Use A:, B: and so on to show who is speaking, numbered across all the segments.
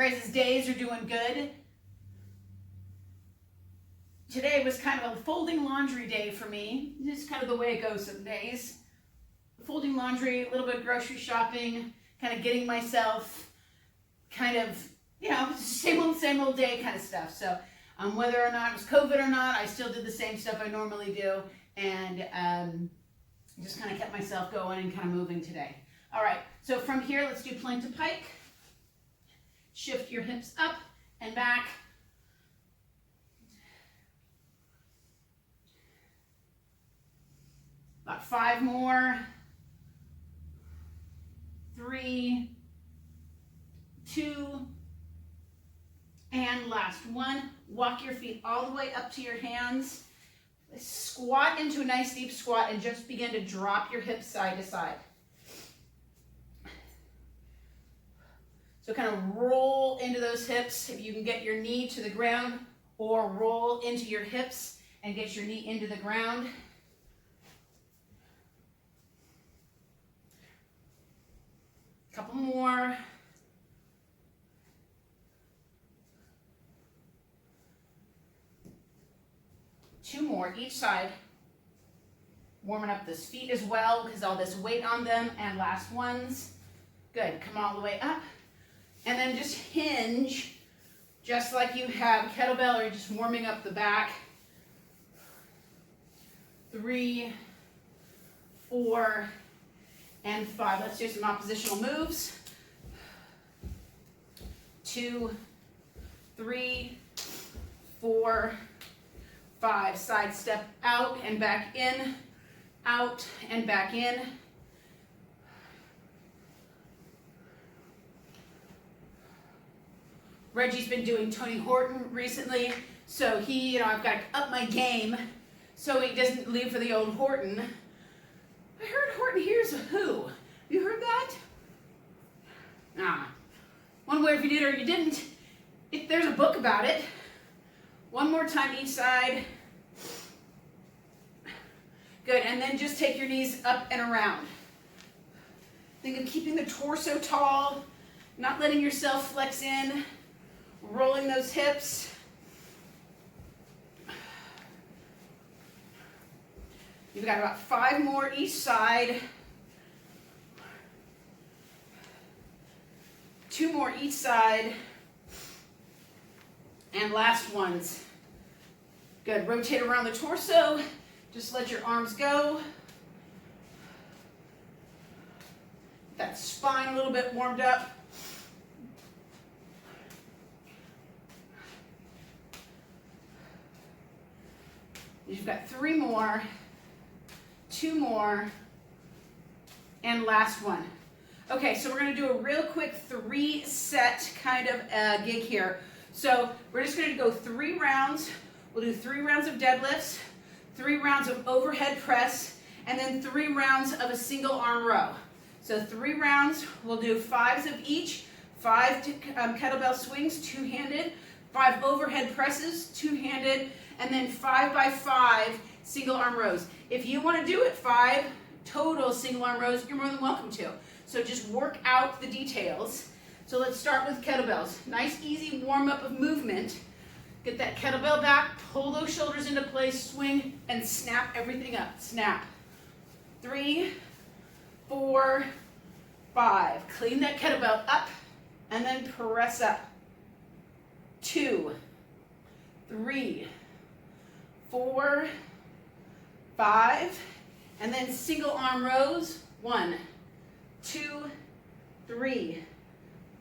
A: guys' days are doing good. Today was kind of a folding laundry day for me. Just kind of the way it goes some days. Folding laundry, a little bit of grocery shopping, kind of getting myself kind of, same old day kind of stuff. So whether or not it was COVID or not, I still did the same stuff I normally do, and just kind of kept myself going and kind of moving today. All right, so from here, let's do plank to pike. Shift your hips up and back. About 5 more. 3, 2, and last one. Walk your feet all the way up to your hands. Squat into a nice deep squat and just begin to drop your hips side to side. So kind of roll into those hips if you can get your knee to the ground, or roll into your hips and get your knee into the ground. Couple more. Two more each side. Warming up those feet as well because all this weight on them. And last ones. Good. Come all the way up. And then just hinge just like you have kettlebell, or you're just warming up the back. 3, 4, and 5. Let's do some oppositional moves. 2, 3, 4, 5. Side step out and back in, out and back in. Reggie's been doing Tony Horton recently, so I've got to up my game so he doesn't leave for the old Horton. I heard Horton Hears a Who. You heard that? One way if you did or you didn't. There's a book about it. One more time each side. Good, and then just take your knees up and around. Think of keeping the torso tall, not letting yourself flex in, rolling those hips. You've got about 5 more each side. 2 more each side. And last ones. Good. Rotate around the torso. Just let your arms go. That spine a little bit warmed up. You've got 3 more. 2 more, and last one. Okay, so we're going to do a real quick 3-set kind of gig here. So we're just going to go 3 rounds. We'll do 3 rounds of deadlifts, 3 rounds of overhead press, and then 3 rounds of a single arm row. So 3 rounds, we'll do 5s of each, 5 kettlebell swings, 2-handed, 5 overhead presses, 2-handed, and then 5 by 5 single arm rows. If you want to do it 5 total single arm rows, you're more than welcome to. So just work out the details. So let's start with kettlebells. Nice easy warm up of movement. Get that kettlebell back, pull those shoulders into place, swing, and snap everything up. Snap. 3, 4, 5. Clean that kettlebell up and then press up. 2, 3, 4, 5, and then single arm rows. 1, 2, 3,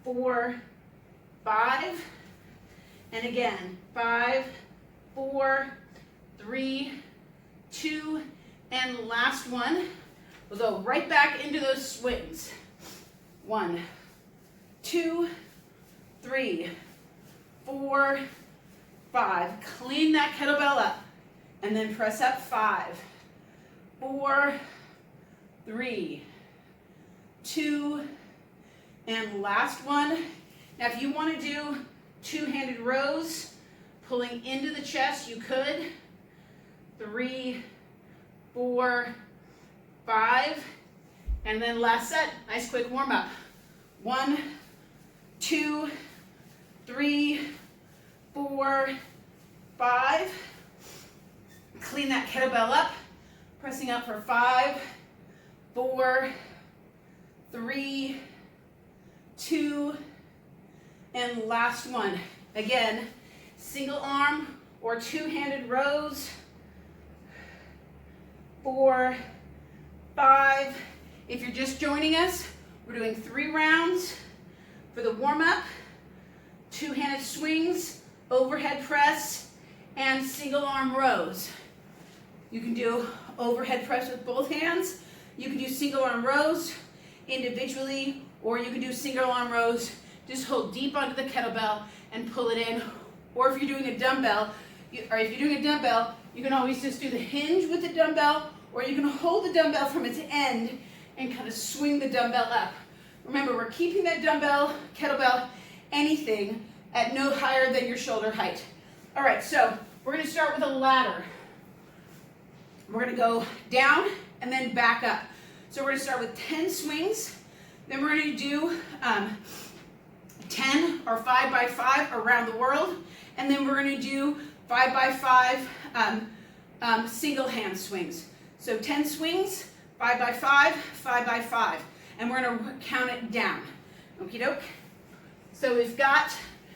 A: 4, 5, and again 5, 4, 3, 2, and last one. We'll go right back into those swings. 1, 2, 3, 4, 5. Clean that kettlebell up and then press up. 5, 4, 3, 2, and last one. Now if you want to do 2-handed rows, pulling into the chest, you could. 3, 4, 5, and then last set. Nice quick warm up. 1, 2, 3, 4, 5. Clean that kettlebell up. Pressing up for 5, 4, 3, 2, and last one. Again, single arm or two-handed rows. 4, 5. If you're just joining us, we're doing 3 rounds for the warm-up. Two-handed swings, overhead press, and single arm rows. You can do overhead press with both hands. You can do single arm rows individually, or you can do single arm rows. Just hold deep onto the kettlebell and pull it in. Or if you're doing a dumbbell, you can always just do the hinge with the dumbbell, or you can hold the dumbbell from its end and kind of swing the dumbbell up. Remember, we're keeping that dumbbell, kettlebell, anything at no higher than your shoulder height. All right, so we're going to start with a ladder. We're going to go down and then back up. So we're going to start with 10 swings. Then we're going to do 10 or 5 by 5 around the world. And then we're going to do 5 by 5 single hand swings. So 10 swings, 5 by 5, 5 by 5. And we're going to count it down. Okie doke. So we've got,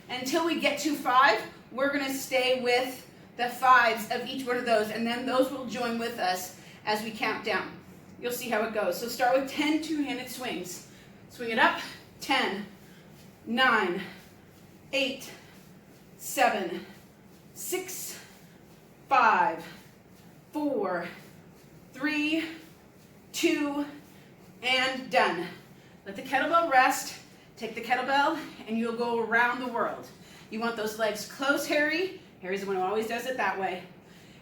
A: until we get to 5, we're going to stay with the 5s of each one of those, and then those will join with us as we count down. You'll see how it goes. So start with 10 two-handed swings. Swing it up. 10, 9, 8, 7, 6, 5, 4, 3, 2, and done. Let the kettlebell rest. Take the kettlebell and you'll go around the world. You want those legs close, Harry. Harry's the one who always does it that way.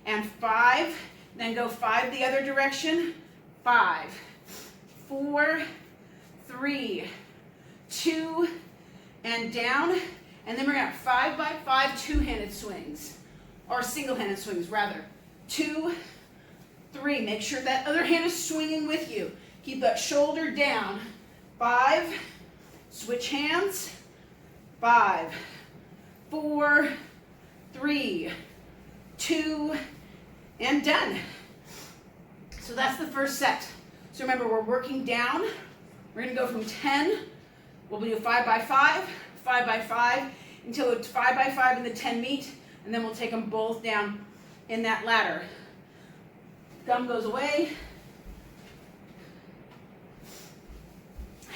A: And 5, then go 5 the other direction. 5, 4, 3, 2, and down. And then we're going to have 5 by 5 two-handed swings, or single-handed swings rather. 2, 3. Make sure that other hand is swinging with you. Keep that shoulder down. 5, switch hands. 5, 4, 3, 2, and done. So that's the first set. So remember, we're working down. We're going to go from 10. We'll do 5 by 5, 5 by 5, until it's 5 by 5 and the 10 meet, and then we'll take them both down in that ladder. Gum goes away.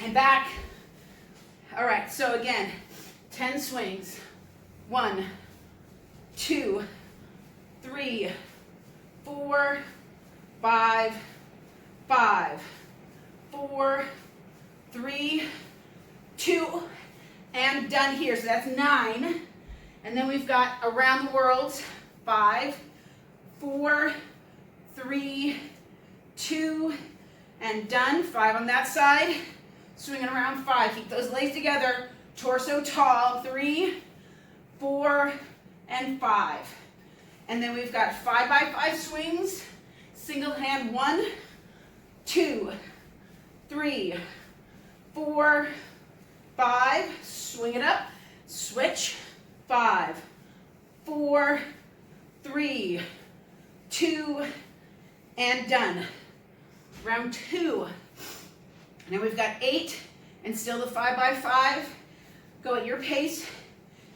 A: And back. All right, so again, 10 swings. 1, 2, 3, 4, 5, 5, 4, 3, 2, and done here. So that's 9. And then we've got around the world. 5, 4, 3, 2, and done. 5 on that side. Swinging around 5. Keep those legs together. Torso tall. 3, 4, and 5. And then we've got 5 by 5 swings. Single hand. 1, 2, 3, 4, 5. Swing it up. Switch. 5, 4, 3, 2, and done. Round 2. Now we've got 8 and still the 5 by 5. Go at your pace.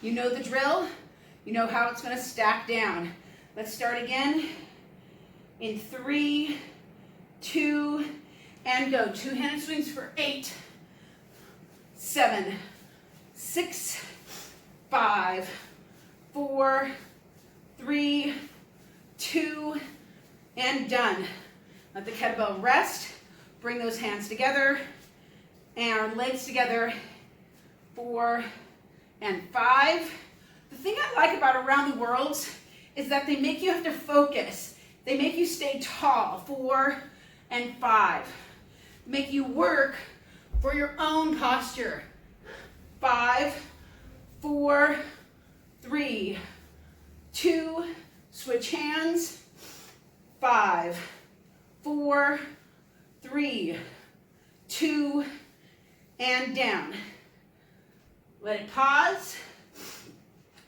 A: You know the drill. You know how it's going to stack down. Let's start again in 3, 2, and go. Two-handed swings for 8, 7, 6, 5, 4, 3, 2, and done. Let the kettlebell rest. Bring those hands together and our legs together. 4 and 5. The thing I like about around the worlds is that they make you have to focus. They make you stay tall. 4 and 5. Make you work for your own posture. 5, 4, 3, 2, switch hands. 5, 4, 3, 2, and down. Let it pause.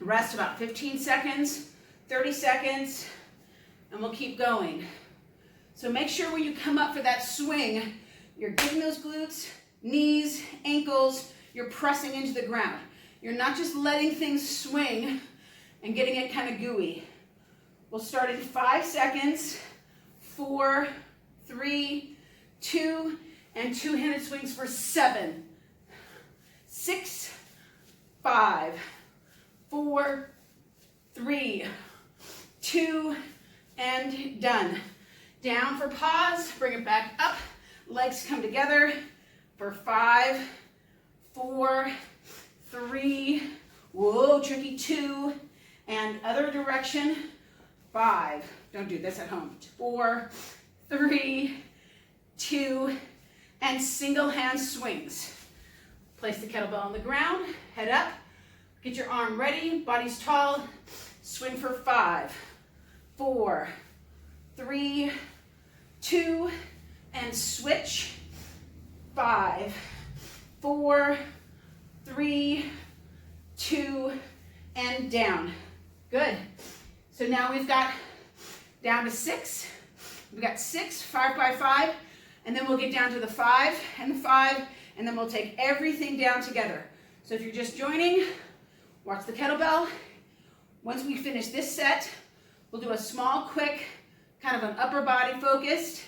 A: Rest about 15 seconds, 30 seconds, and we'll keep going. So make sure when you come up for that swing, you're getting those glutes, knees, ankles, you're pressing into the ground. You're not just letting things swing and getting it kind of gooey. We'll start in 5 seconds, 4, 3, 2, and two-handed swings for 7, 6, 5, 4, 3, 2, and done. Down for pause, bring it back up, legs come together for 5, 4, 3, whoa, tricky, 2, and other direction, 5, don't do this at home, 4, 3, 2, and single hand swings. Place the kettlebell on the ground, head up, get your arm ready, body's tall, swing for 5, 4, 3, 2, and switch, 5, 4, 3, 2, and down. Good. So now we've got down to 6. We've got 6, 5 by 5, and then we'll get down to the 5 and the 5, and then we'll take everything down together. So if you're just joining, watch the kettlebell. Once we finish this set, we'll do a small, quick, kind of an upper body focused,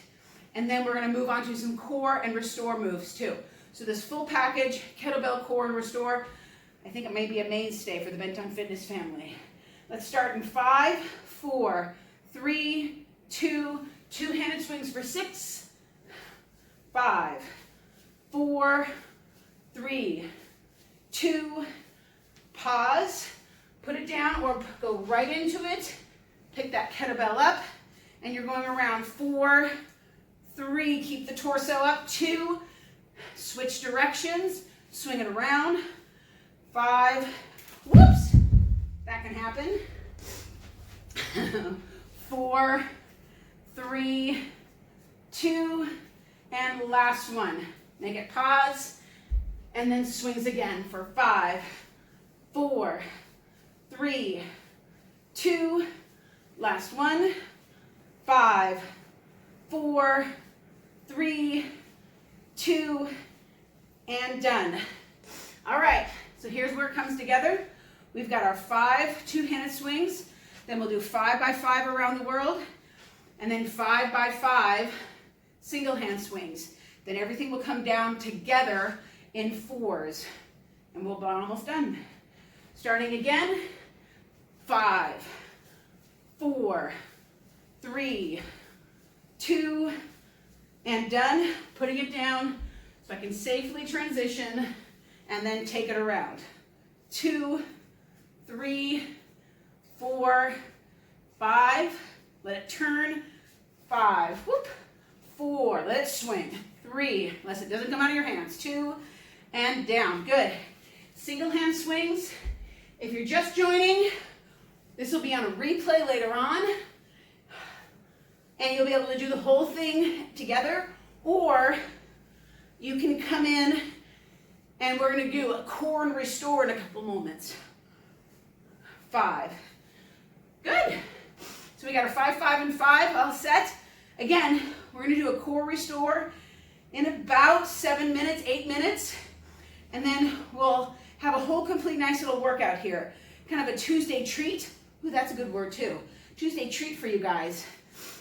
A: and then we're going to move on to some core and restore moves too. So this full package, kettlebell, core, and restore, I think it may be a mainstay for the Bent Tongue Fitness family. Let's start in 5, 4, 3, 2, two-handed swings for 6, 5, 4, 3, 2, pause, put it down or go right into it, pick that kettlebell up, and you're going around 4, 3, keep the torso up, 2, switch directions, swing it around, 5, whoops, that can happen, 4, 3, 2, and last one. Make it pause, and then swings again for 5, 4, 3, 2, last one, 5, 4, 3, 2, and done. All right, so here's where it comes together. We've got our 5 two-handed swings, then we'll do 5 by 5 around the world, and then 5 by 5 single hand swings. Then everything will come down together in 4s, and we'll be almost done. Starting again, 5, 4, 3, 2, and done. Putting it down so I can safely transition and then take it around. 2, 3, 4, 5, let it turn, 5, whoop, 4, let it swing, 3, unless it doesn't come out of your hands, 2, and down, good. Single hand swings, if you're just joining, this will be on a replay later on, and you'll be able to do the whole thing together, or you can come in and we're going to do a core and restore in a couple moments. 5. Good. So we got our 5, 5, and 5 all set. Again, we're going to do a core restore in about 7 minutes, 8 minutes, and then we'll have a whole complete nice little workout here. Kind of a Tuesday treat. Ooh, that's a good word too. Tuesday treat for you guys.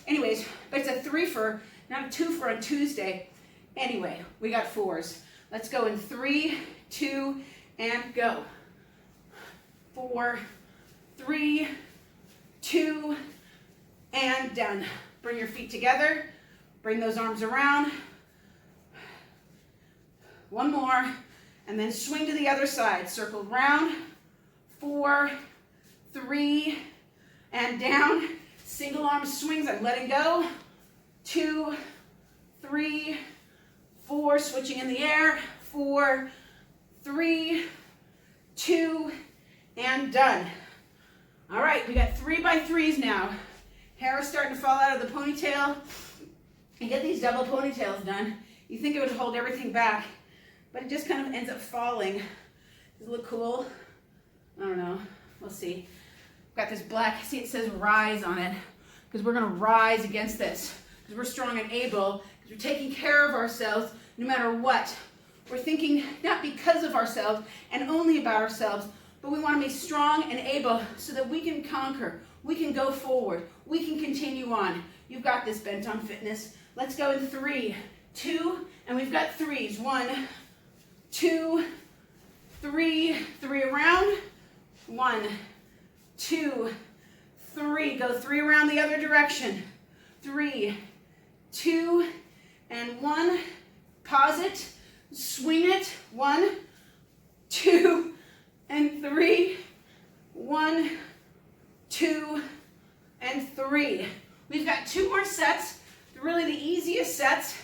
A: Anyways, but it's a 3 for, not a 2 for a Tuesday. Anyway, we got 4s. Let's go in 3, 2, and go. 4, 3, 2, and done. Bring your feet together. Bring those arms around. One more, and then swing to the other side. Circle round. 4, 3, and down. Single arm swings, I'm letting go. 2, 3, 4, switching in the air. 4, 3, 2, and done. All right, we got 3 by 3s now. Hair is starting to fall out of the ponytail. You get these double ponytails done. You think it would hold everything back, but it just kind of ends up falling. Does it look cool? I don't know. We'll see. Got this black, see it says rise on it, because we're gonna rise against this, because we're strong and able, because we're taking care of ourselves no matter what. We're thinking not because of ourselves and only about ourselves, but we wanna be strong and able so that we can conquer, we can go forward, we can continue on. You've got this, Bent on Fitness. Let's go in 3, 2, and we've got threes. 1, 2, 3, 3 around. 1, 2, 3. Go 3 around the other direction. 3, 2, and 1. Pause it. Swing it. 1, 2, and 3. 1, 2, and 3. We've got 2 more sets. They're really the easiest sets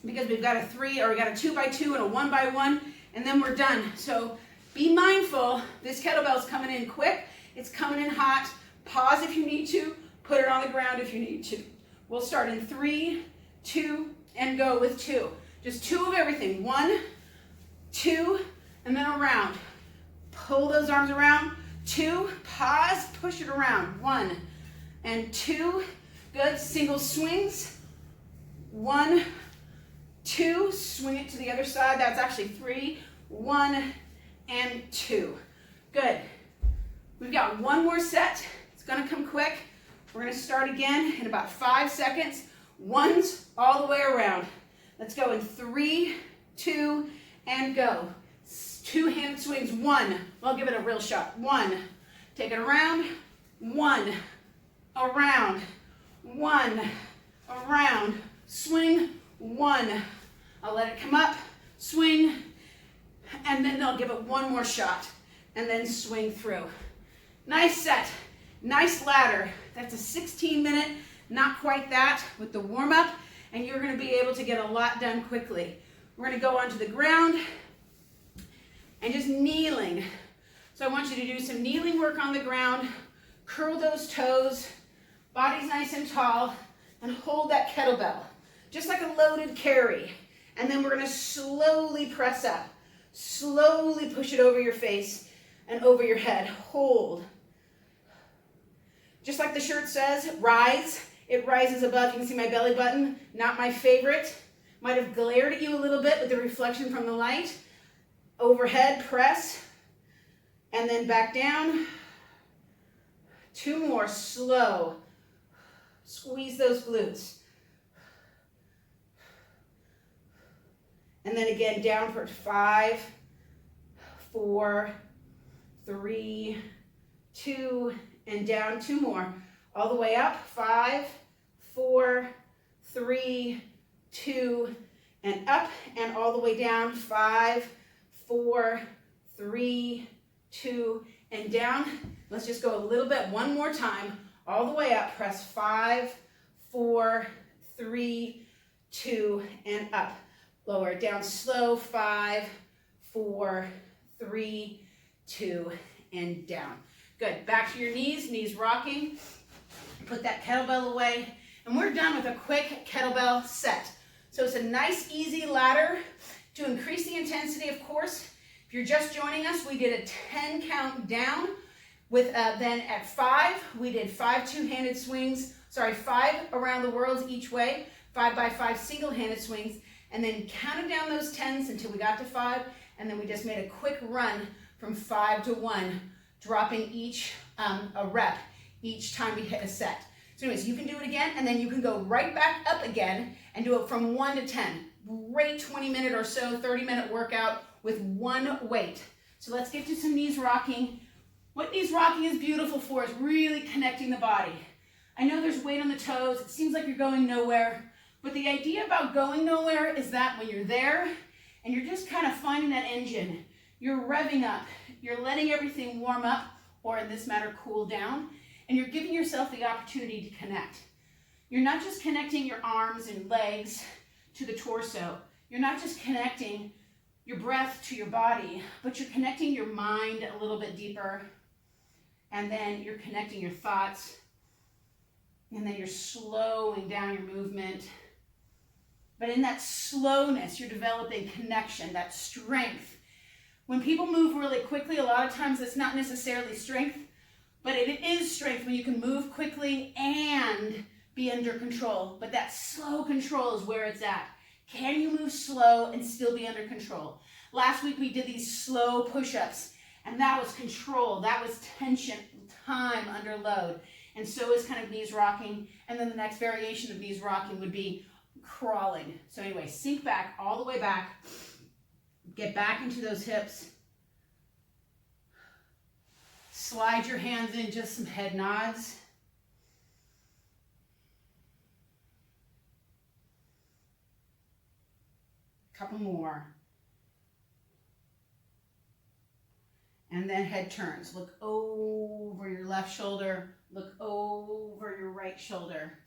A: because we've got a 3, or we got a 2 by 2 and a 1 by 1, and then we're done. So be mindful, this kettlebell's coming in quick, it's coming in hot. Pause if you need to, put it on the ground if you need to. We'll start in 3, 2, and go with 2. Just 2 of everything. 1, 2, and then around. Pull those arms around. 2, pause, push it around. 1 and 2, good. Single swings. 1, 2, swing it to the other side. That's actually 3, 1, and 2. Good. We've got 1 more set. It's gonna come quick. We're gonna start again in about 5 seconds. 1s all the way around. Let's go in 3, 2, and go. 2-handed swings. 1. I'll give it a real shot. 1. Take it around. 1. Around. 1. Around. Swing. 1. I'll let it come up. Swing. And then I'll give it 1 more shot. And then swing through. Nice set. Nice ladder. That's a 16-minute, not quite that, with the warm-up. And you're going to be able to get a lot done quickly. We're going to go onto the ground and just kneeling. So I want you to do some kneeling work on the ground. Curl those toes. Body's nice and tall. And hold that kettlebell. Just like a loaded carry. And then we're going to slowly press up. Slowly push it over your face and over your head. Hold. Just like the shirt says, rise. It rises above. You can see my belly button. Not my favorite. Might have glared at you a little bit with the reflection from the light. Overhead, press. And then back down. 2 more, slow. Squeeze those glutes. And then again, down for 5, 4, 3, 2, and down. 2 more. All the way up. 5, 4, 3, 2, and up. And all the way down. 5, 4, 3, 2, and down. Let's just go a little bit. 1 more time. All the way up. Press 5, 4, 3, 2, and up. Lower it down slow. 5, 4, 3, 2, and down. Good. Back to your knees rocking. Put that kettlebell away. And we're done with a quick kettlebell set. So it's a nice, easy ladder to increase the intensity, of course. If you're just joining us, we did a 10 count down. With then at 5, we did 5 2-handed swings. 5 around the world each way. 5 by 5 single-handed swings. And then counted down those 10s until we got to 5. And then we just made a quick run from 5 to 1, dropping each a rep each time we hit a set. So anyways, you can do it again, and then you can go right back up again and do it from 1 to 10. Great 20-minute or so, 30-minute workout with 1 weight. So let's get to some knees rocking. What knees rocking is beautiful for is really connecting the body. I know there's weight on the toes. It seems like you're going nowhere. But the idea about going nowhere is that when you're there and you're just kind of finding that engine, you're revving up, you're letting everything warm up, or in this matter, cool down, and you're giving yourself the opportunity to connect. You're not just connecting your arms and legs to the torso. You're not just connecting your breath to your body, but you're connecting your mind a little bit deeper, and then you're connecting your thoughts, and then you're slowing down your movement. But in that slowness, you're developing connection, that strength. When people move really quickly, a lot of times it's not necessarily strength, but it is strength when you can move quickly and be under control. But that slow control is where it's at. Can you move slow and still be under control? Last week we did these slow push-ups, and that was control. That was tension, time under load. And so is kind of knees rocking. And then the next variation of knees rocking would be crawling. So anyway, sink back, all the way back. Get back into those hips. Slide your hands in, just some head nods. Couple more. And then head turns. Look over your left shoulder. Look over your right shoulder.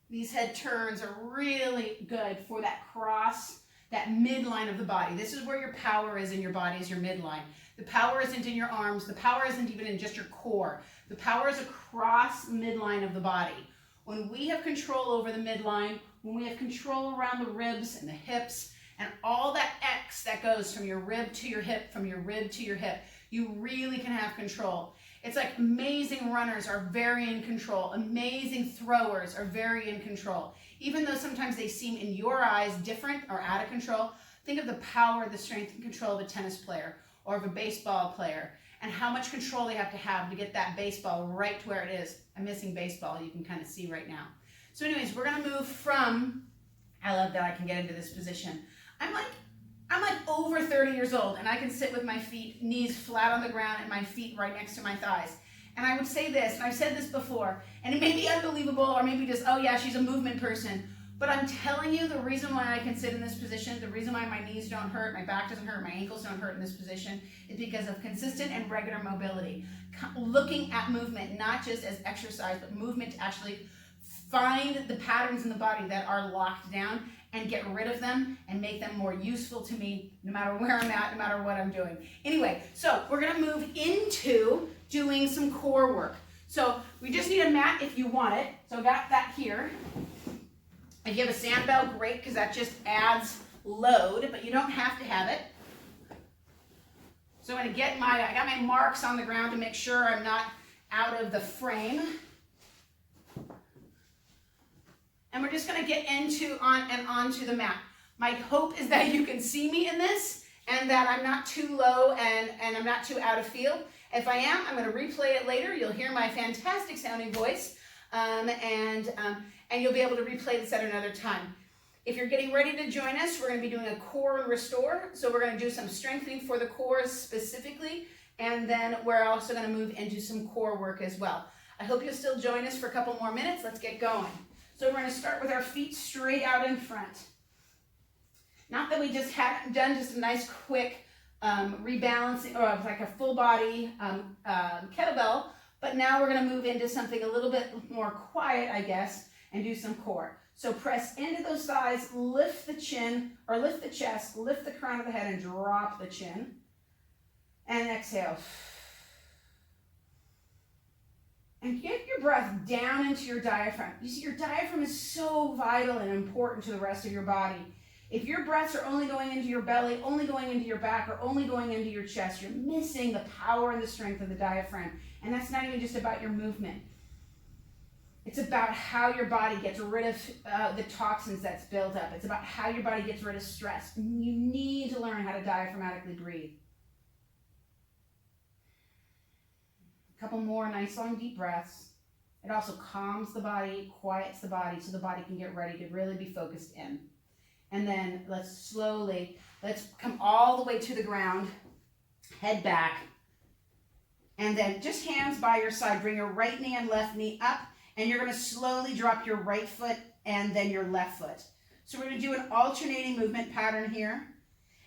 A: These head turns are really good for that cross, that midline of the body. This is where your power is in your body, is your midline. The power isn't in your arms. The power isn't even in just your core. The power is across midline of the body. When we have control over the midline, when we have control around the ribs and the hips, and all that X that goes from your rib to your hip, from your rib to your hip, you really can have control. It's like amazing runners are very in control. Amazing throwers are very in control. Even though sometimes they seem in your eyes different or out of control, think of the power, the strength and control of a tennis player or of a baseball player, and how much control they have to get that baseball right to where it is. I'm missing baseball, you can kind of see right now. So anyways, we're gonna move from, I love that I can get into this position. I'm like over 30 years old, and I can sit with my feet, knees flat on the ground, and my feet right next to my thighs. And I would say this, and I've said this before, and it may be unbelievable, or maybe just, oh yeah, she's a movement person. But I'm telling you, the reason why I can sit in this position, the reason why my knees don't hurt, my back doesn't hurt, my ankles don't hurt in this position, is because of consistent and regular mobility. Looking at movement, not just as exercise, but movement to actually find the patterns in the body that are locked down and get rid of them and make them more useful to me no matter where I'm at, no matter what I'm doing. Anyway, so we're gonna move into doing some core work. So we just need a mat if you want it. So I got that here. If you have a sandbell, great, because that just adds load, but you don't have to have it. So I'm gonna I got my marks on the ground to make sure I'm not out of the frame. And we're just gonna get onto the mat. My hope is that you can see me in this and that I'm not too low and I'm not too out of field. If I am, I'm gonna replay it later. You'll hear my fantastic sounding voice and you'll be able to replay this at another time. If you're getting ready to join us, we're gonna be doing a core and restore. So we're gonna do some strengthening for the core specifically, and then we're also gonna move into some core work as well. I hope you'll still join us for a couple more minutes. Let's get going. So we're going to start with our feet straight out in front. Not that we just haven't done just a nice quick rebalancing or like a full body kettlebell, but now we're going to move into something a little bit more quiet, I guess, and do some core. So press into those thighs, lift the chin or lift the chest, lift the crown of the head and drop the chin. And exhale. And get your breath down into your diaphragm. You see, your diaphragm is so vital and important to the rest of your body. If your breaths are only going into your belly, only going into your back, or only going into your chest, you're missing the power and the strength of the diaphragm. And that's not even just about your movement. It's about how your body gets rid of the toxins that's built up. It's about how your body gets rid of stress. You need to learn how to diaphragmatically breathe. Couple more nice long deep breaths. It also calms the body, quiets the body, so the body can get ready to really be focused in. And then let's come all the way to the ground, head back, and then just hands by your side. Bring your right knee and left knee up, and you're going to slowly drop your right foot and then your left foot. So we're going to do an alternating movement pattern here.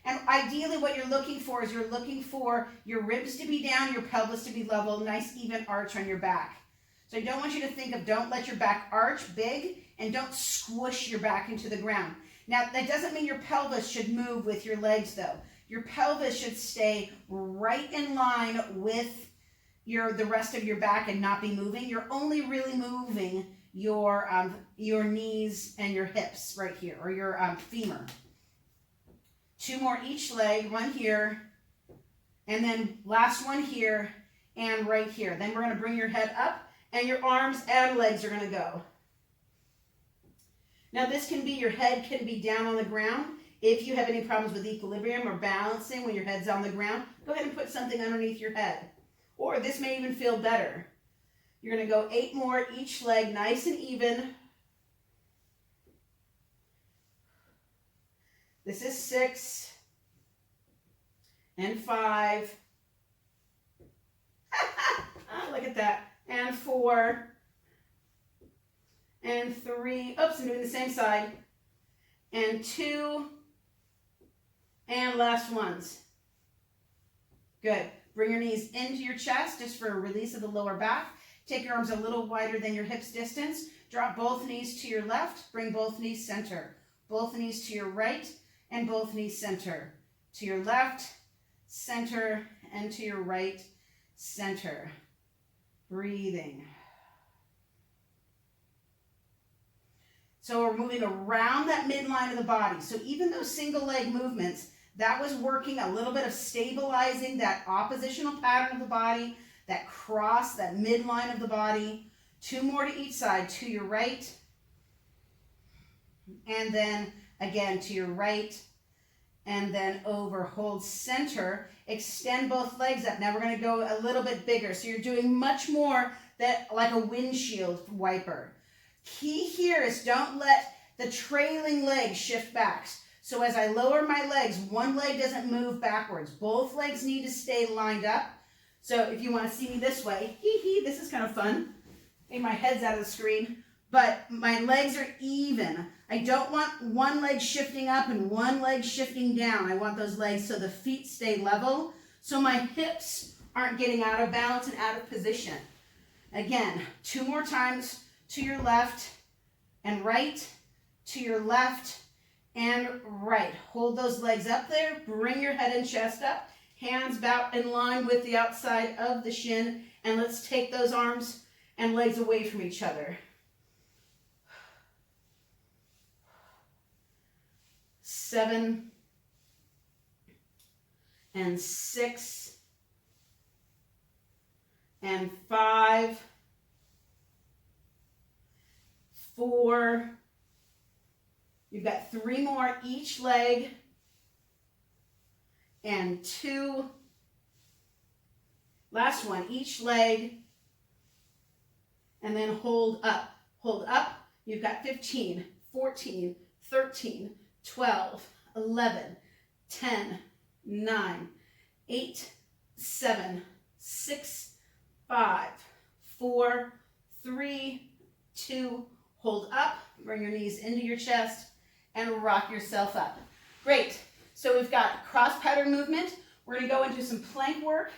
A: And ideally what you're looking for is you're looking for your ribs to be down, your pelvis to be level, nice even arch on your back. So I don't want you to think of don't let your back arch big and don't squish your back into the ground. Now that doesn't mean your pelvis should move with your legs though. Your pelvis should stay right in line with the rest of your back and not be moving. You're only really moving your knees and your hips right here, or your femur. 2 more each leg, one here, and then last one here and right here. Then we're going to bring your head up and your arms and legs are going to go. Now this can be, your head can be down on the ground. If you have any problems with equilibrium or balancing when your head's on the ground, go ahead and put something underneath your head. Or this may even feel better. You're going to go 8 more each leg, nice and even. This is 6 and 5. Oh, look at that. And 4 and 3. Oops, I'm doing the same side. And 2 and last ones. Good. Bring your knees into your chest just for a release of the lower back. Take your arms a little wider than your hips distance. Drop both knees to your left. Bring both knees center. Both knees to your right and both knees center. To your left, center, and to your right, center. Breathing. So we're moving around that midline of the body. So even those single leg movements, that was working a little bit of stabilizing that oppositional pattern of the body, that cross, that midline of the body. 2 more to each side, to your right, and then again to your right, and then over. Hold center, extend both legs up. Now we're going to go a little bit bigger. So you're doing much more that like a windshield wiper. Key here is don't let the trailing leg shift back. So as I lower my legs, one leg doesn't move backwards. Both legs need to stay lined up. So if you want to see me this way, this is kind of fun. Maybe my head's out of the screen, but my legs are even. I don't want one leg shifting up and one leg shifting down. I want those legs so the feet stay level, so my hips aren't getting out of balance and out of position. Again, 2 more times to your left and right, to your left and right. Hold those legs up there. Bring your head and chest up. Hands about in line with the outside of the shin. And let's take those arms and legs away from each other. 7 and 6 and 5, 4. You've got 3 more each leg. And 2. Last one, each leg. And then hold up. Hold up. You've got 15, 14, 13, 12, 11, 10, 9, 8, 7, 6, 5, 4, 3, 2, hold up. Bring your knees into your chest and rock yourself up. Great. So we've got cross pattern movement. We're going to go into some plank work,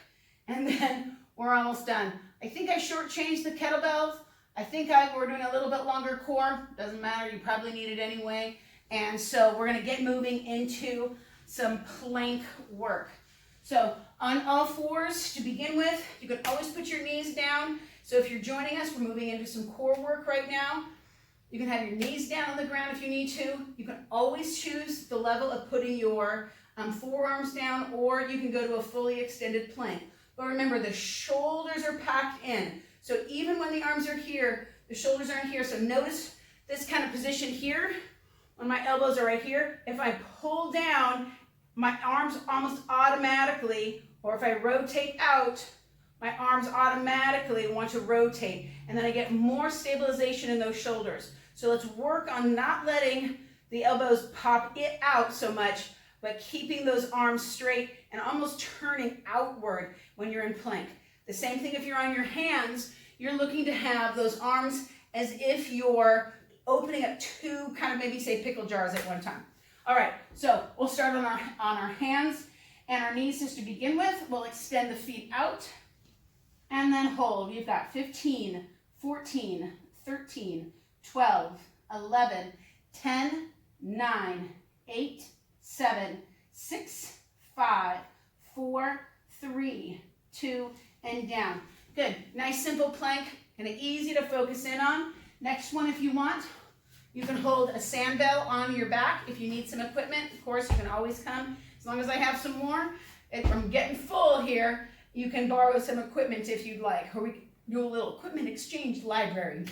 A: and then we're almost done. I think I shortchanged the kettlebells. I think we're doing a little bit longer core. Doesn't matter. You probably need it anyway. And so we're going to get moving into some plank work. So on all fours to begin with, you can always put your knees down. So if you're joining us, we're moving into some core work right now. You can have your knees down on the ground if you need to. You can always choose the level of putting your forearms down, or you can go to a fully extended plank. But remember, the shoulders are packed in. So even when the arms are here, the shoulders aren't here. So notice this kind of position here, when my elbows are right here. If I pull down, my arms almost automatically, or if I rotate out, my arms automatically want to rotate. And then I get more stabilization in those shoulders. So let's work on not letting the elbows pop it out so much, but keeping those arms straight and almost turning outward when you're in plank. The same thing if you're on your hands, you're looking to have those arms as if you're opening up 2 kind of maybe say pickle jars at one time. All right, so we'll start on our hands and our knees just to begin with. We'll extend the feet out and then hold. You've got 15, 14, 13, 12, 11, 10, 9, 8, 7, 6, 5, 4, 3, 2, and down. Good. Nice simple plank, and easy to focus in on. Next one, if you want, you can hold a sand bell on your back. If you need some equipment, of course, you can always come. As long as I have some more, I'm getting full here. You can borrow some equipment if you'd like, or we can do a little equipment exchange library.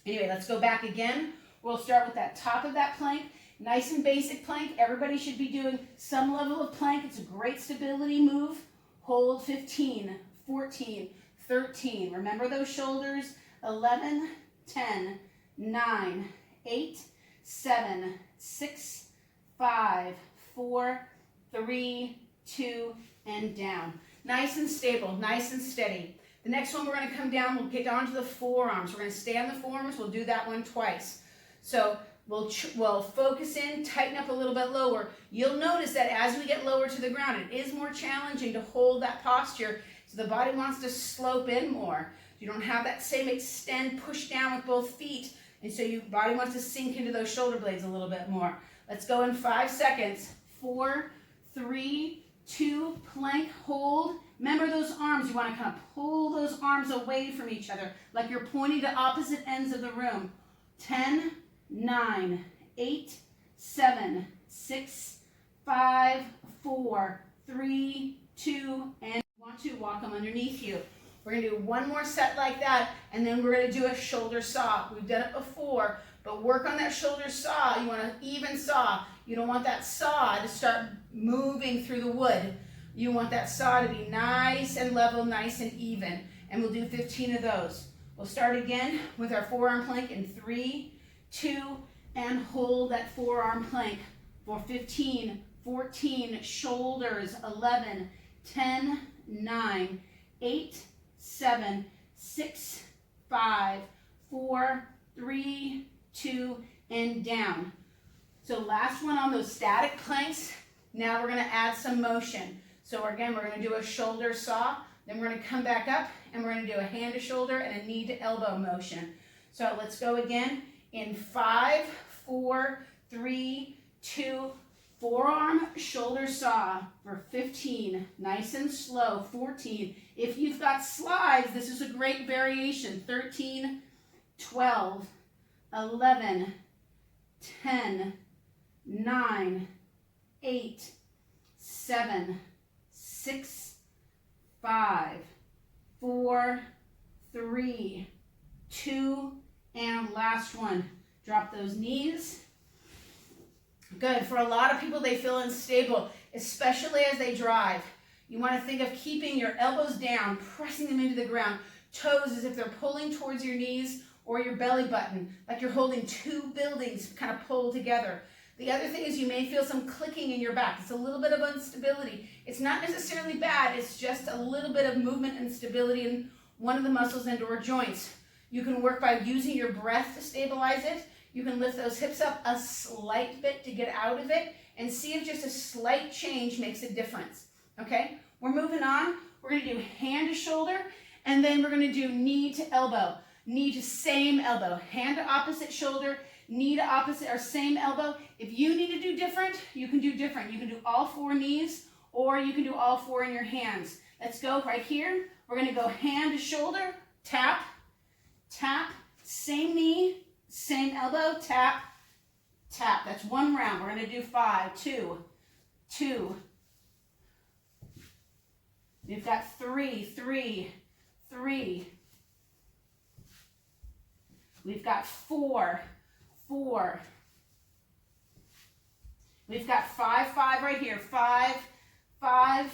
A: Anyway, let's go back again. We'll start with that top of that plank. Nice and basic plank. Everybody should be doing some level of plank. It's a great stability move. Hold 15, 14, 13. Remember those shoulders. 11, 10, 9, 8, 7, 6, 5, 4, 3, 2, and down. Nice and stable, nice and steady. The next one we're going to come down, we'll get onto the forearms. We're going to stay on the forearms. We'll do that one twice. So we'll focus in, tighten up a little bit lower. You'll notice that as we get lower to the ground, it is more challenging to hold that posture. So the body wants to slope in more. You don't have that same extend, push down with both feet. And so your body wants to sink into those shoulder blades a little bit more. Let's go in 5 seconds. 4, 3, 2, plank, hold. Remember those arms. You want to kind of pull those arms away from each other, like you're pointing to opposite ends of the room. 10, 9, 8, 7, 6, 5, 4, 3, 2, and want to walk them underneath you. We're going to do one more set like that, and then we're going to do a shoulder saw. We've done it before, but work on that shoulder saw. You want an even saw. You don't want that saw to start moving through the wood. You want that saw to be nice and level, nice and even. And we'll do 15 of those. We'll start again with our forearm plank in 3, 2, and hold that forearm plank for 15, 14, shoulders, 11, 10, 9, 8, 7, 6, 5, 4, 3, 2, and down. So last one on those static planks. Now we're going to add some motion. So again, we're going to do a shoulder saw. Then we're going to come back up and we're going to do a hand to shoulder and a knee to elbow motion. So let's go again in 5, 4, 3, 2, forearm shoulder saw for 15, nice and slow. 14. If you've got slides, this is a great variation. 13, 12, 11, 10, 9, 8, 7, 6, 5, 4, 3, 2, and last one. Drop those knees. Good. For a lot of people, they feel unstable, especially as they drive. You want to think of keeping your elbows down, pressing them into the ground, toes as if they're pulling towards your knees or your belly button, like you're holding two buildings kind of pulled together. The other thing is you may feel some clicking in your back. It's a little bit of instability. It's not necessarily bad. It's just a little bit of movement and stability in one of the muscles and or joints. You can work by using your breath to stabilize it. You can lift those hips up a slight bit to get out of it and see if just a slight change makes a difference. Okay, we're moving on. We're going to do hand to shoulder, and then we're going to do knee to elbow. Knee to same elbow. Hand to opposite shoulder, knee to opposite or same elbow. If you need to do different, you can do different. You can do all 4 knees, or you can do all 4 in your hands. Let's go right here. We're going to go hand to shoulder, tap, tap, same knee, same elbow, tap, tap. That's one round. We're going to do 5, 2, 2. We've got 3, 3, 3. We've got 4, 4. We've got 5, 5 right here. 5, 5.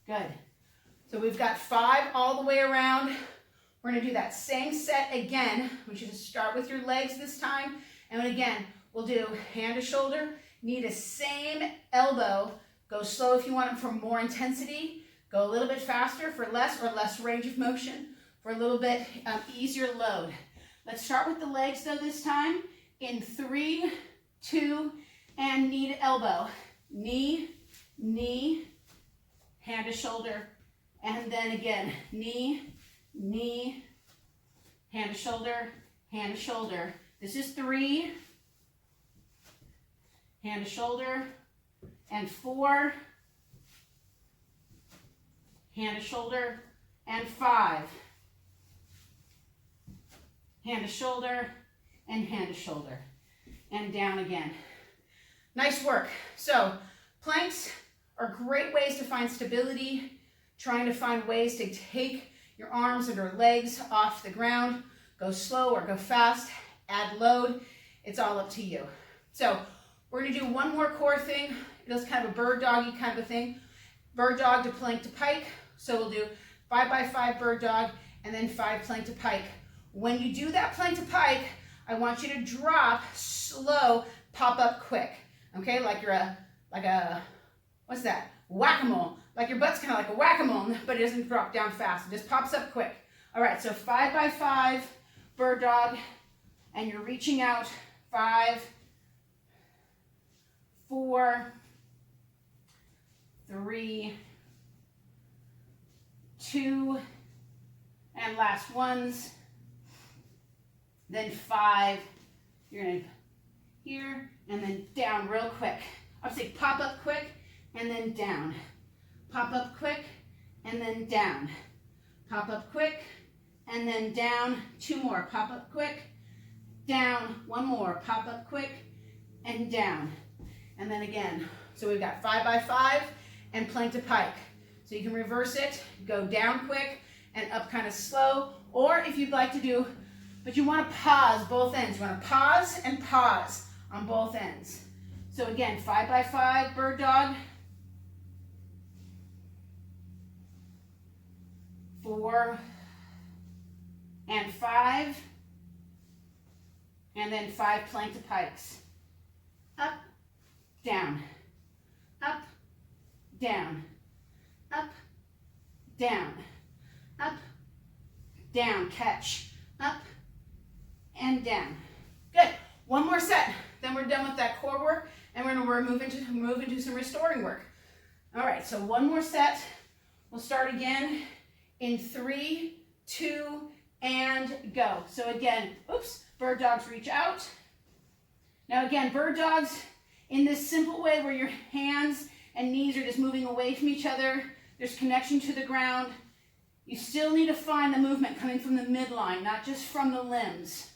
A: Good. So we've got 5 all the way around. We're going to do that same set again. I want you to start with your legs this time. And again, we'll do hand to shoulder, knee to same elbow. Go slow if you want it for more intensity. Go a little bit faster for less or less range of motion for a little bit easier load. Let's start with the legs though this time. In 3, 2, and knee to elbow. Knee, knee, hand to shoulder. And then again, knee, knee, hand to shoulder, hand to shoulder. This is 3, hand to shoulder, and 4, hand to shoulder, and 5, hand to shoulder, and hand to shoulder, and down again. Nice work. So Planks are great ways to find stability, trying to find ways to take your arms and your legs off the ground. Go slow or go fast, add load. It's all up to you. So we're going to do one more core thing. It's kind of a bird doggy kind of a thing. Bird dog to plank to pike. So we'll do 5 by 5 bird dog and then 5 plank to pike. When you do that plank to pike, I want you to drop slow, pop up quick. Okay, like you're what's that? Whack-a-mole. Like your butt's kind of like a whack-a-mole, but it doesn't drop down fast. It just pops up quick. All right, so 5 by 5 bird dog, and you're reaching out. 5, 4, 3, 2, and last ones. Then 5, you're gonna here and then down real quick. I'll say pop up quick and then down. Pop up quick and then down. Pop up quick and then down. 2 more. Pop up quick, down. 1 more. Pop up quick and down. And then again. So we've got 5 by 5 and plank to pike. So you can reverse it, go down quick and up kind of slow. Or if you'd like to do, but you want to pause both ends. You want to pause and pause on both ends. So again, 5 by 5 bird dog. 4 and 5. And then 5 plank to pikes. Up, down, up, down, up, down, up, down, catch, up, and down. Good. One more set. Then we're done with that core work, and we're going to move into some restoring work. All right, so one more set. We'll start again in 3, 2, and go. So again, oops, bird dogs reach out. Now again, bird dogs in this simple way where your hands and knees are just moving away from each other. There's connection to the ground. You still need to find the movement coming from the midline, not just from the limbs.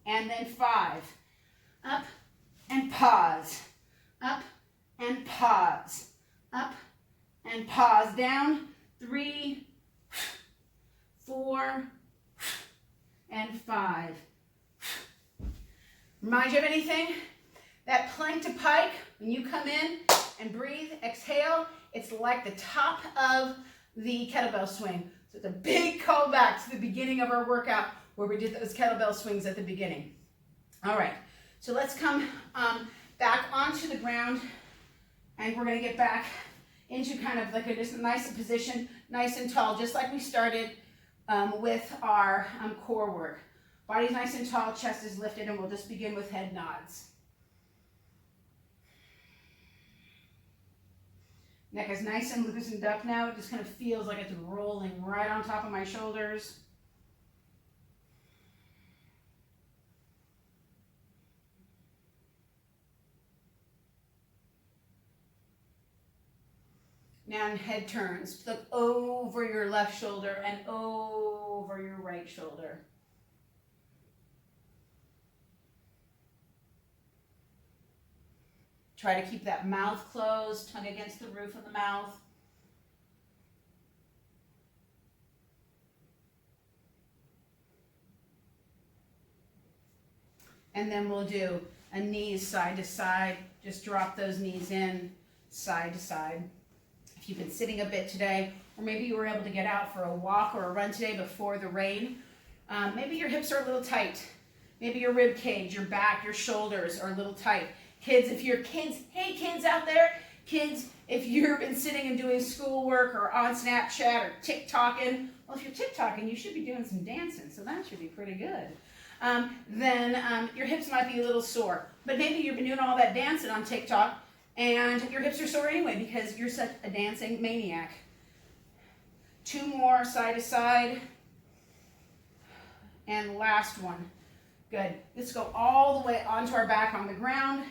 A: And then 5. Up and pause. Up and pause. Up and pause. Down. 3, 4, and 5. Remind you of anything? That plank to pike, when you come in and breathe, exhale, it's like the top of the kettlebell swing. So it's a big callback to the beginning of our workout where we did those kettlebell swings at the beginning. All right, so let's come back onto the ground, and we're going to get back into kind of like just a nice position, nice and tall, just like we started with our core work. Body's nice and tall, chest is lifted, and we'll just begin with head nods. Neck is nice and loosened up now. It just kind of feels like it's rolling right on top of my shoulders. Now in head turns, look over your left shoulder and over your right shoulder. Try to keep that mouth closed, tongue against the roof of the mouth. And then we'll do a knees side to side. Just drop those knees in, side to side. If you've been sitting a bit today, or maybe you were able to get out for a walk or a run today before the rain, maybe your hips are a little tight. Maybe your rib cage, your back, your shoulders are a little tight. Kids, if you're kids, hey kids out there, kids, if you've been sitting and doing schoolwork or on Snapchat or TikToking, well, if you're TikToking, you should be doing some dancing, so that should be pretty good. Then your hips might be a little sore, but maybe you've been doing all that dancing on TikTok and your hips are sore anyway because you're such a dancing maniac. 2 more side to side, and last one. Good. Let's go all the way onto our back on the ground.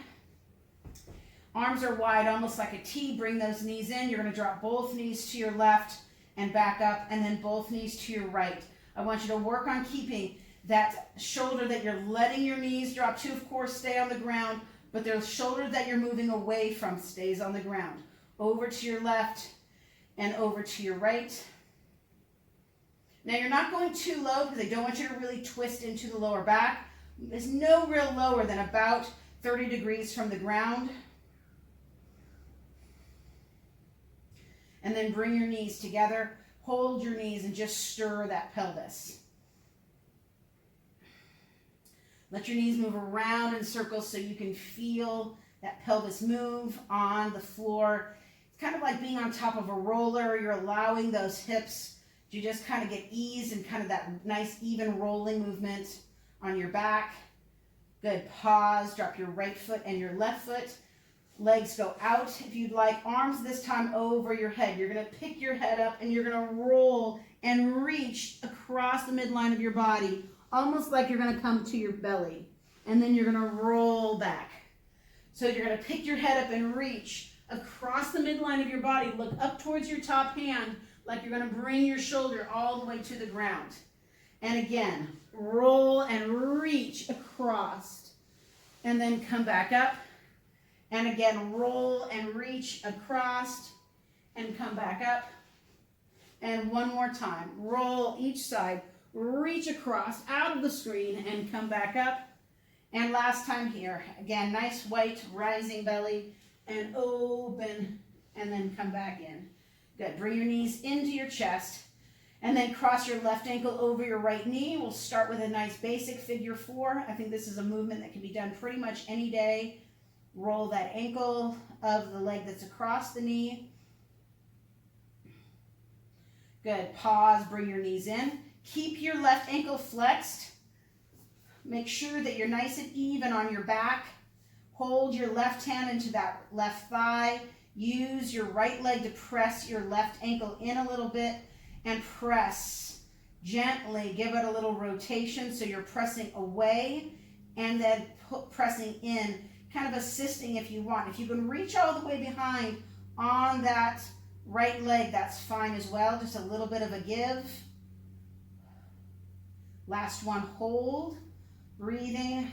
A: Arms are wide, almost like a T. Bring those knees in. You're going to drop both knees to your left and back up, and then both knees to your right. I want you to work on keeping that shoulder that you're letting your knees drop to, of course, stay on the ground, but the shoulder that you're moving away from stays on the ground. Over to your left and over to your right. Now you're not going too low because I don't want you to really twist into the lower back. There's no real lower than about 30 degrees from the ground. And then bring your knees together. Hold your knees and just stir that pelvis. Let your knees move around in circles so you can feel that pelvis move on the floor. It's kind of like being on top of a roller. You're allowing those hips to just kind of get ease and kind of that nice even rolling movement on your back. Good. Pause. Drop your right foot and your left foot. Legs go out if you'd like. Arms this time over your head. You're going to pick your head up and you're going to roll and reach across the midline of your body, almost like you're going to come to your belly. And then you're going to roll back. So you're going to pick your head up and reach across the midline of your body. Look up towards your top hand like you're going to bring your shoulder all the way to the ground. And again, roll and reach across. And then come back up. And again, roll and reach across and come back up. And one more time. Roll each side, reach across out of the screen and come back up. And last time here. Again, nice white rising belly and open and then come back in. Good. Bring your knees into your chest and then cross your left ankle over your right knee. We'll start with a nice basic figure 4. I think this is a movement that can be done pretty much any day. Roll that ankle of the leg that's across the knee. Good. Pause. Bring your knees in. Keep your left ankle flexed. Make sure that you're nice and even on your back. Hold your left hand into that left thigh. Use your right leg to press your left ankle in a little bit and press gently. Give it a little rotation so you're pressing away and then pressing in. Kind of assisting if you want. If you can reach all the way behind on that right leg, that's fine as well. Just a little bit of a give. Last one, hold. Breathing.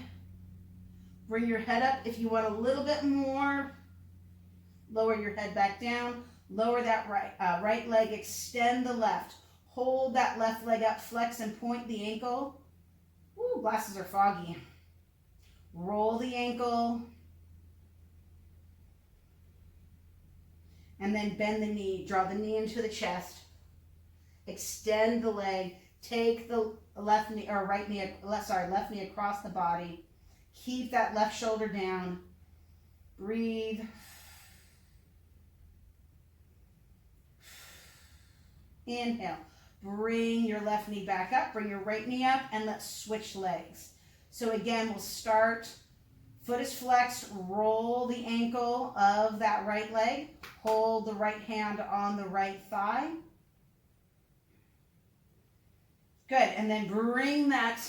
A: Bring your head up. If you want a little bit more, lower your head back down. Lower that right leg. Extend the left. Hold that left leg up. Flex and point the ankle. Ooh, glasses are foggy. Roll the ankle. And then bend the knee. Draw the knee into the chest. Extend the leg. Take the left knee across the body. Keep that left shoulder down. Breathe. Inhale. Bring your left knee back up. Bring your right knee up and let's switch legs. So again, we'll start, foot is flexed, roll the ankle of that right leg, hold the right hand on the right thigh. Good, and then bring that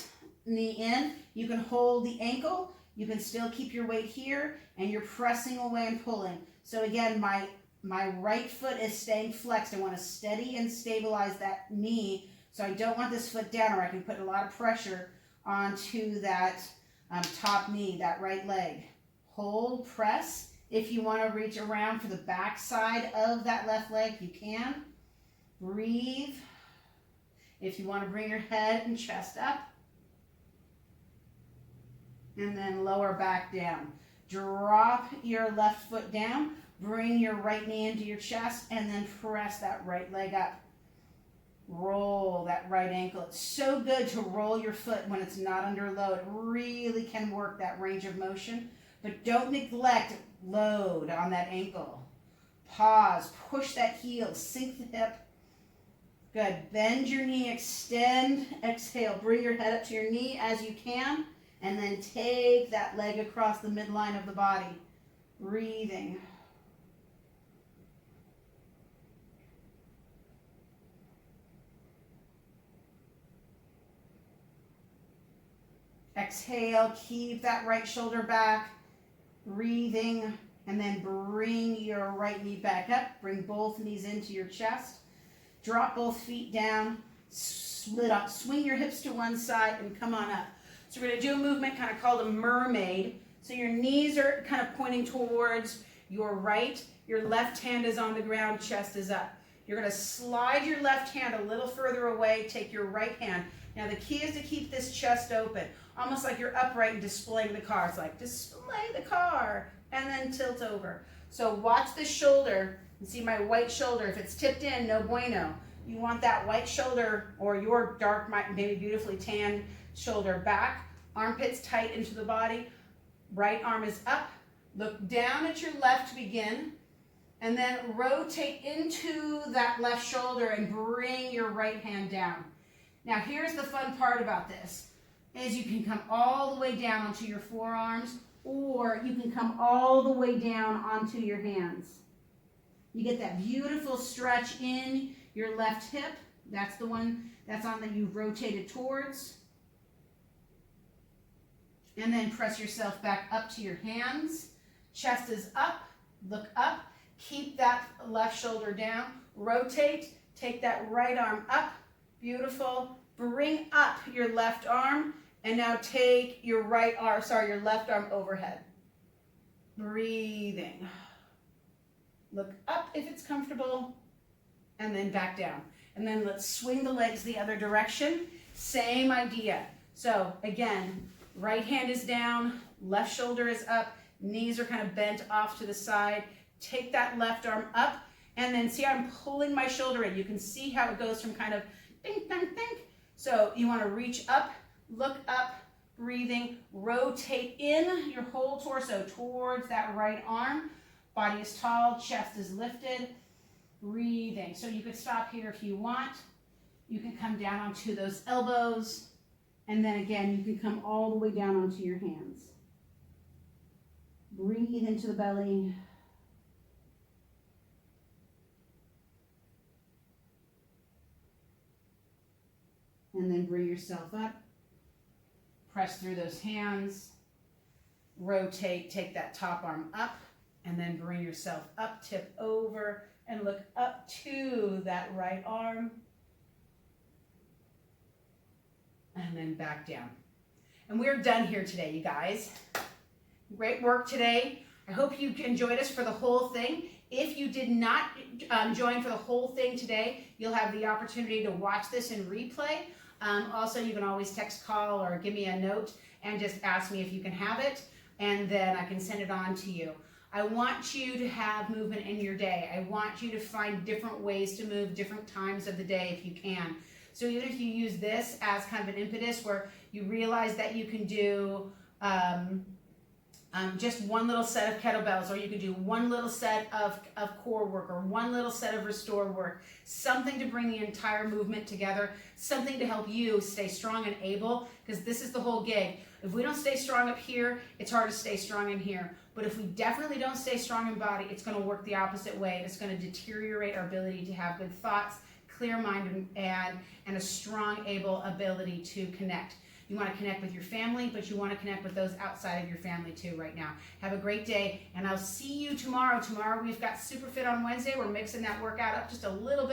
A: knee in. You can hold the ankle, you can still keep your weight here, and you're pressing away and pulling. So again, my right foot is staying flexed. I want to steady and stabilize that knee, so I don't want this foot down or I can put a lot of pressure onto that top knee, that right leg. Hold, press. If you want to reach around for the back side of that left leg, you can. Breathe. If you want to bring your head and chest up. And then lower back down. Drop your left foot down. Bring your right knee into your chest and then press that right leg up. Roll that right ankle. It's so good to roll your foot when it's not under load. It really can work that range of motion, but don't neglect load on that ankle. Pause, push that heel, sink the hip. Good. Bend your knee, extend, exhale. Bring your head up to your knee as you can, and then take that leg across the midline of the body. Breathing. Exhale, keep that right shoulder back, breathing, and then bring your right knee back up. Bring both knees into your chest. Drop both feet down, split up, swing your hips to one side, and come on up. So we're going to do a movement kind of called a mermaid. So your knees are kind of pointing towards your right. Your left hand is on the ground, chest is up. You're going to slide your left hand a little further away, take your right hand. Now the key is to keep this chest open, almost like you're upright and displaying the car. It's like display the car and then tilt over. So watch this shoulder and see my white shoulder. If it's tipped in, no bueno. You want that white shoulder or your dark, maybe beautifully tanned shoulder back, armpits tight into the body. Right arm is up. Look down at your left to begin. And then rotate into that left shoulder and bring your right hand down. Now here's the fun part about this, is you can come all the way down onto your forearms, or you can come all the way down onto your hands. You get that beautiful stretch in your left hip. That's the one that's on that you've rotated towards. And then press yourself back up to your hands. Chest is up, look up. Keep that left shoulder down, rotate, take that right arm up, beautiful. Bring up your left arm, and now take your your left arm overhead. Breathing. Look up if it's comfortable, and then back down. And then let's swing the legs the other direction. Same idea. So again, right hand is down, left shoulder is up, knees are kind of bent off to the side. Take that left arm up, and then see how I'm pulling my shoulder in. You can see how it goes from kind of ding, ding, ding. So you want to reach up, look up, breathing, rotate in your whole torso towards that right arm. Body is tall, chest is lifted, breathing. So you could stop here if you want. You can come down onto those elbows, and then again, you can come all the way down onto your hands. Breathe into the belly. And then bring yourself up, press through those hands, rotate, take that top arm up, and then bring yourself up, tip over, and look up to that right arm, and then back down. And we're done here today, you guys. Great work today. I hope you enjoyed us for the whole thing. If you did not join for the whole thing today, you'll have the opportunity to watch this in replay. Also, you can always text, call, or give me a note and just ask me if you can have it, and then I can send it on to you. I want you to have movement in your day. I want you to find different ways to move different times of the day if you can. So even if you use this as kind of an impetus where you realize that you can do just one little set of kettlebells, or you can do one little set of core work, or one little set of restore work, something to bring the entire movement together, something to help you stay strong and able, because this is the whole gig. If we don't stay strong up here, it's hard to stay strong in here. But if we definitely don't stay strong in body, it's going to work the opposite way, and it's going to deteriorate our ability to have good thoughts, clear mind, and a strong, able ability to connect. You want to connect with your family, but you want to connect with those outside of your family too right now. Have a great day, and I'll see you tomorrow. Tomorrow we've got Super Fit on Wednesday. We're mixing that workout up just a little bit.